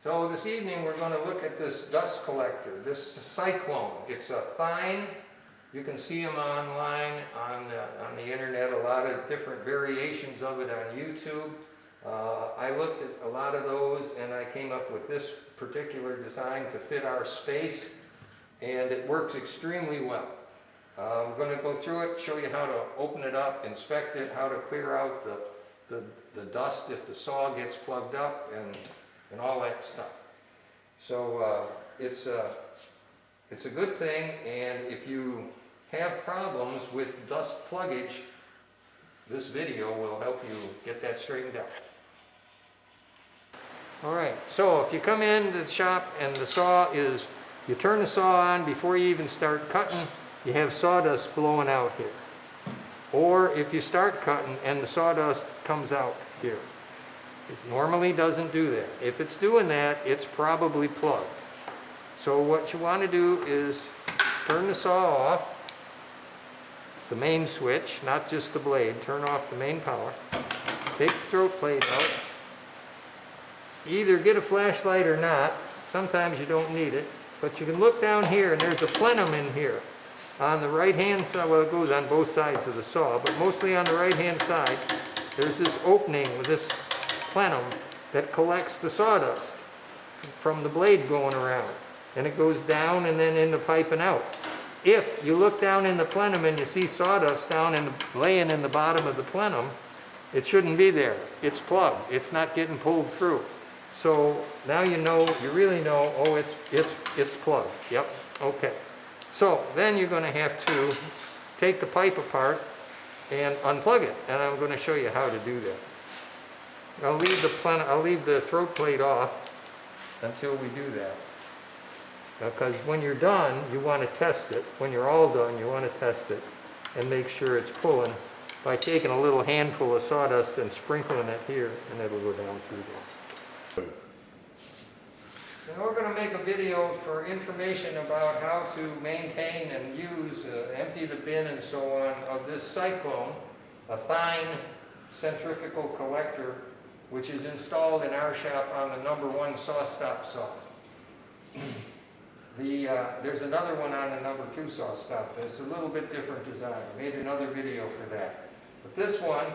So this evening we're going to look at this dust collector, this cyclone. It's a fine, you can see them online on the internet, a lot of different variations of it on YouTube. I looked at a lot of those and I came up with this particular design to fit our space, and it works extremely well. I'm going to go through it, show you how to open it up, inspect it, how to clear out the dust if the saw gets plugged up, and all that stuff. So it's a good thing, and if you have problems with dust pluggage, this video will help you get that straightened out. Alright, so if you come into the shop and the saw is, you turn the saw on before you even start cutting, you have sawdust blowing out here. Or if you start cutting and the sawdust comes out here. It normally doesn't do that. If it's doing that, it's probably plugged. So what you want to do is turn the saw off, the main switch, not just the blade, turn off the main power, take the throat plate out, either get a flashlight or not, sometimes you don't need it, but you can look down here and there's a plenum in here. On the right hand side, well it goes on both sides of the saw, but mostly on the right hand side, there's this opening with this plenum that collects the sawdust from the blade going around, and it goes down and then in the pipe and out. If you look down in the plenum and you see sawdust laying in the bottom of the plenum, it shouldn't be there. It's plugged. It's not getting pulled through. So now you know, you really know, oh, it's plugged. Yep, okay. So then you're going to have to take the pipe apart and unplug it, and I'm going to show you how to do that. I'll leave the throat plate off until we do that. Because when you're done, you want to test it. When you're all done, you want to test it and make sure it's pulling by taking a little handful of sawdust and sprinkling it here, and it'll go down through there. Now we're going to make a video for information about how to maintain and use, empty the bin and so on of this cyclone, a fine centrifugal collector, which is installed in our shop on the #1 SawStop saw. There's another one on the #2 SawStop. It's a little bit different design. I made another video for that. But this one,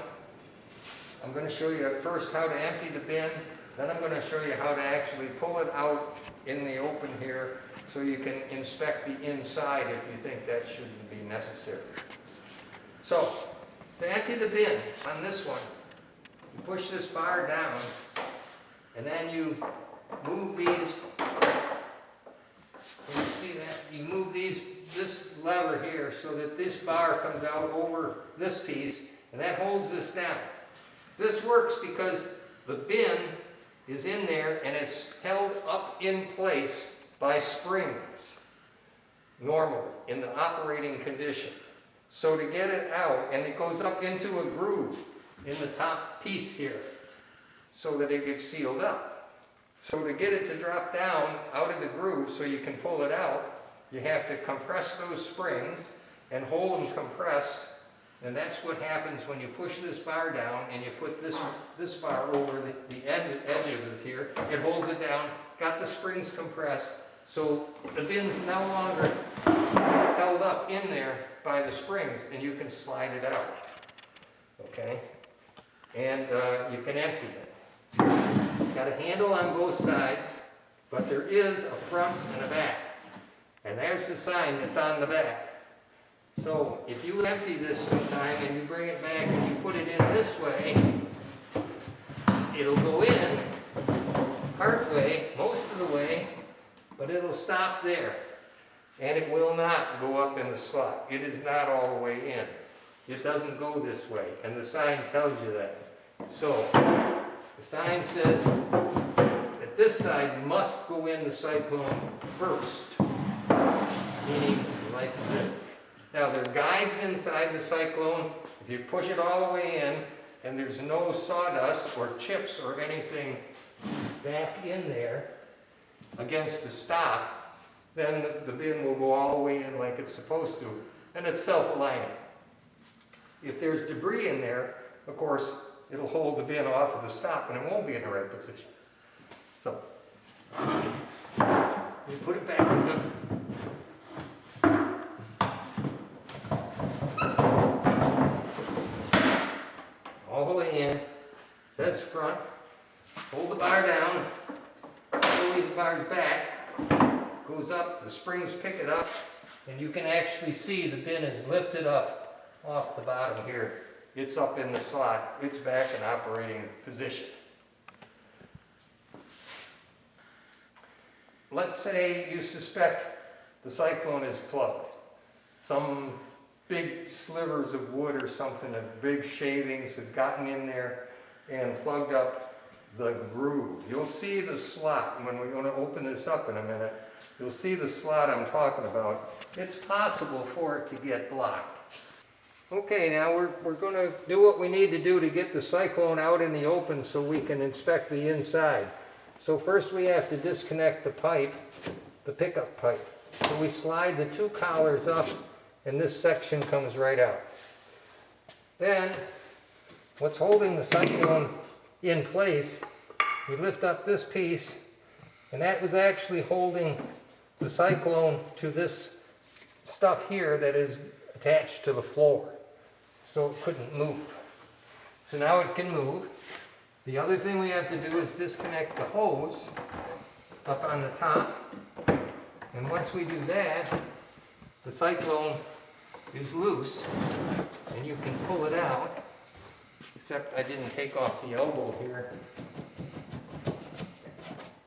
I'm going to show you at first how to empty the bin. Then I'm going to show you how to actually pull it out in the open here so you can inspect the inside if you think that shouldn't be necessary. So, to empty the bin on this one, you push this bar down and then you move these. When you see that, you move this lever here so that this bar comes out over this piece, and that holds this down. This works because the bin is in there and it's held up in place by springs, normally, in the operating condition. So to get it out, and it goes up into a groove in the top piece here so that it gets sealed up. So to get it to drop down out of the groove so you can pull it out, you have to compress those springs and hold them compressed, and that's what happens when you push this bar down and you put this bar over the edge of this here. It holds it down, got the springs compressed, so the bin's no longer held up in there by the springs, and you can slide it out. Okay? And you can empty it. Got a handle on both sides, but there is a front and a back. And there's the sign that's on the back. So if you empty this sometime and you bring it back and you put it in this way, it'll go in part way, most of the way, but it'll stop there. And it will not go up in the slot. It is not all the way in. It doesn't go this way, and the sign tells you that. So the sign says that this side must go in the cyclone first, meaning like this. Now there are guides inside the cyclone. If you push it all the way in and there's no sawdust or chips or anything back in there against the stop, then the bin will go all the way in like it's supposed to, and it's self-aligning. If there's debris in there, of course, it'll hold the bin off of the stop and it won't be in the right position. So You put it back in. All the way in. Says front. Hold the bar down. Pull these bars back. Goes up. The springs pick it up. And you can actually see the bin is lifted up off the bottom here. It's up in the slot. It's back in operating position. Let's say you suspect the cyclone is plugged. Some big slivers of wood or something, of big shavings have gotten in there and plugged up the groove. You'll see the slot when we're going to open this up in a minute. You'll see the slot I'm talking about. It's possible for it to get blocked. Okay, now we're going to do what we need to do to get the cyclone out in the open so we can inspect the inside. So first we have to disconnect the pipe, the pickup pipe. So we slide the two collars up and this section comes right out. Then, what's holding the cyclone in place, we lift up this piece, and that was actually holding the cyclone to this stuff here that is attached to the floor. So it couldn't move. So now it can move. The other thing we have to do is disconnect the hose up on the top. And once we do that, the cyclone is loose and you can pull it out, except I didn't take off the elbow here.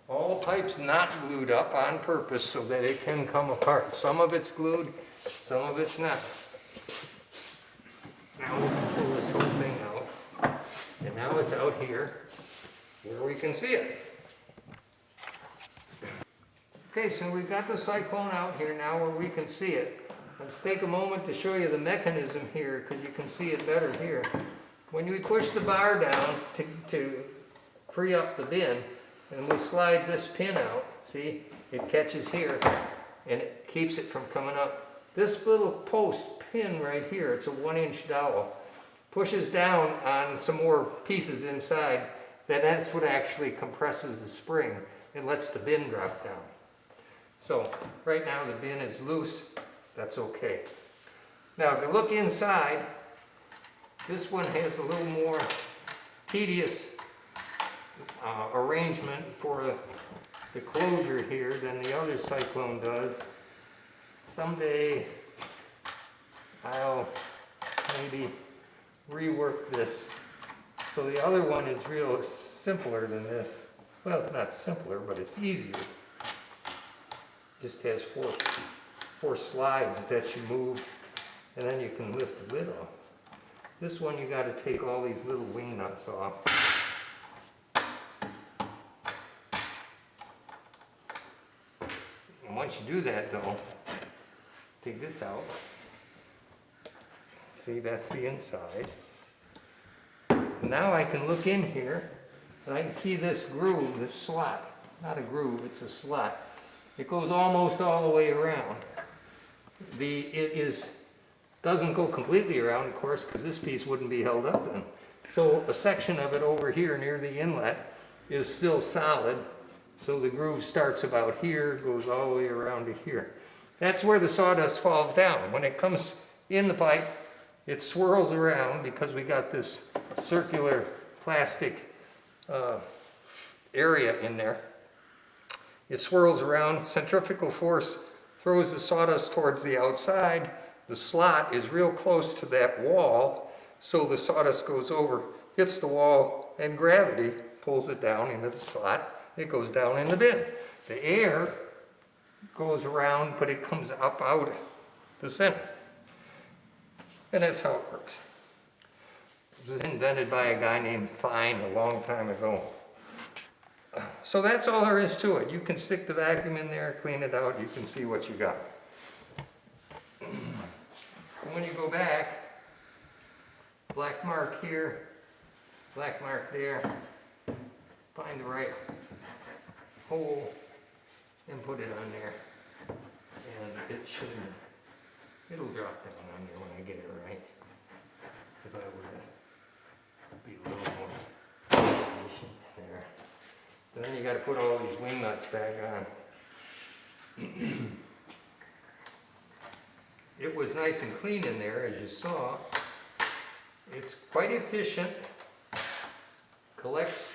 All the pipe's not glued up on purpose so that it can come apart. Some of it's glued, some of it's not. Now we can pull this whole thing out. And now it's out here where we can see it. Okay, so we've got the cyclone out here now where we can see it. Let's take a moment to show you the mechanism here because you can see it better here. When we push the bar down to free up the bin and we slide this pin out, see, it catches here and it keeps it from coming up. This little post pin right here, it's a 1-inch dowel, pushes down on some more pieces inside. That's what actually compresses the spring and lets the bin drop down. So right now the bin is loose. That's okay. Now to look inside, this one has a little more tedious arrangement for the closure here than the other cyclone does. Someday I'll maybe rework this. So the other one is real simpler than this. Well, it's not simpler, but it's easier. Just has four slides that you move, and then you can lift the lid off. This one you got to take all these little wing nuts off. And once you do that though, take this out. See, that's the inside. And now I can look in here, and I can see this groove, this slot. Not a groove, it's a slot. It goes almost all the way around. Doesn't go completely around, of course, because this piece wouldn't be held up then. So a section of it over here near the inlet is still solid. So the groove starts about here, goes all the way around to here. That's where the sawdust falls down. When it comes in the pipe, it swirls around because we got this circular plastic area in there. It swirls around, centrifugal force throws the sawdust towards the outside. The slot is real close to that wall, so the sawdust goes over, hits the wall, and gravity pulls it down into the slot. It goes down in the bin. The air goes around, but it comes up out the center. And that's how it works. It was invented by a guy named Fine a long time ago. So that's all there is to it. You can stick the vacuum in there, clean it out, you can see what you got. And when you go back, black mark here, black mark there, find the right hole and put it on there. And it'll drop down on there when I get it right. If I were to be a little more patient there. Then you you got to put all these wing nuts back on. It was nice and clean in there, as you saw. It's quite efficient, collects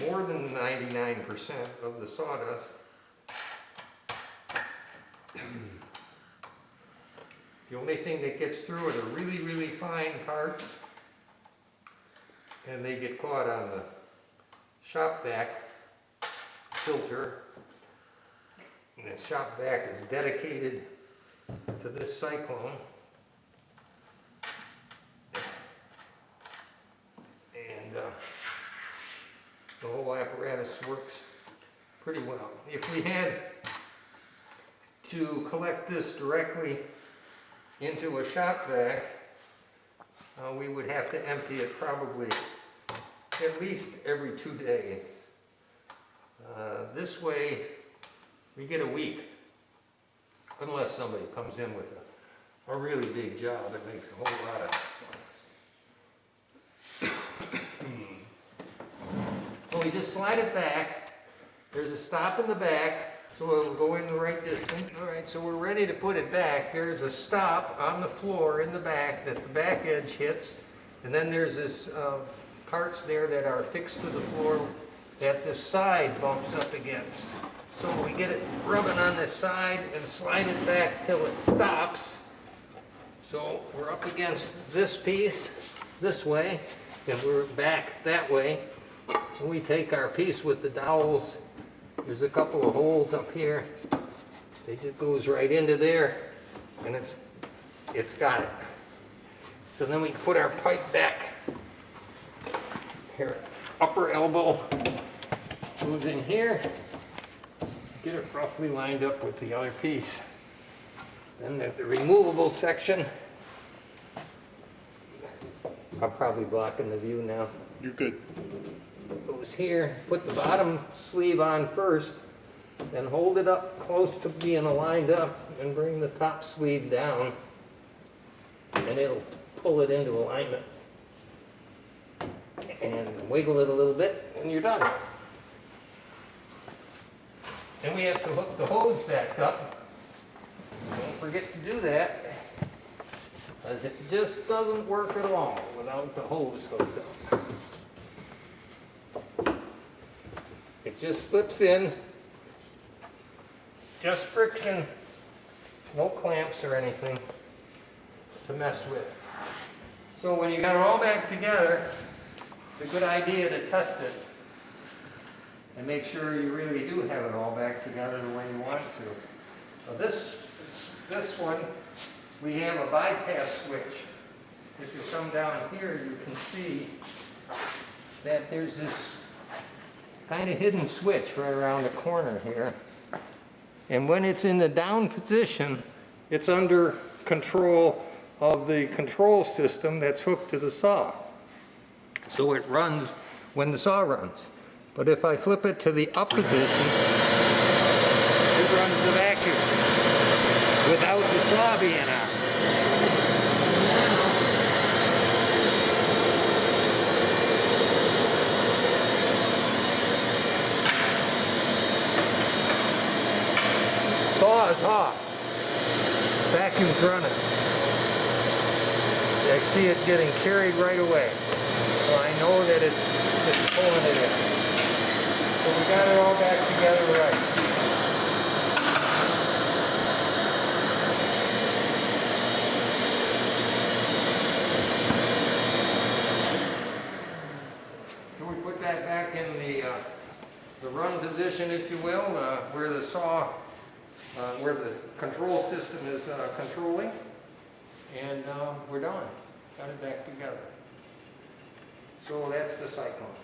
more than 99% of the sawdust. The only thing that gets through are the really, really fine parts, and they get caught on the shop vac filter. And the shop vac is dedicated to this cyclone. And the whole apparatus works pretty well. If we had to collect this directly into a shop vac, we would have to empty it probably at least every 2 days. This way we get a week, unless somebody comes in with a really big job that makes a whole lot of sense. So we just slide it back. There's a stop in the back, so it'll go in the right distance. All right, so we're ready to put it back. There's a stop on the floor in the back that the back edge hits, and then there's this parts there that are fixed to the floor that the side bumps up against. So we get it rubbing on the side and slide it back till it stops. So we're up against this piece this way, and we're back that way. And we take our piece with the dowels. There's a couple of holes up here. It just goes right into there, and it's got it. So then we put our pipe back. Here, upper elbow goes in here. Get it roughly lined up with the other piece. Then the removable section. I'm probably blocking the view now. You're good. Goes here, put the bottom sleeve on first, then hold it up close to being lined up and bring the top sleeve down, and it'll pull it into alignment. And wiggle it a little bit, and you're done. Then we have to hook the hose back up. Don't forget to do that, because it just doesn't work at all without the hose hooked up. It just slips in, just friction, no clamps or anything to mess with. So when you got it all back together, it's a good idea to test it and make sure you really do have it all back together the way you want to. So this one, we have a bypass switch. If you come down here, you can see that there's this kind of hidden switch right around the corner here. And when it's in the down position, it's under control of the control system that's hooked to the saw. So it runs when the saw runs. But if I flip it to the up position, it runs the vacuum without the saw being on. Saw is off. Vacuum's running. I see it getting carried right away. So I know that it's pulling it in. So we got it all back together right. So we put that back in the run position, if you will, where the saw, where the control system is controlling, and we're done. Got it back together. So that's the cyclone.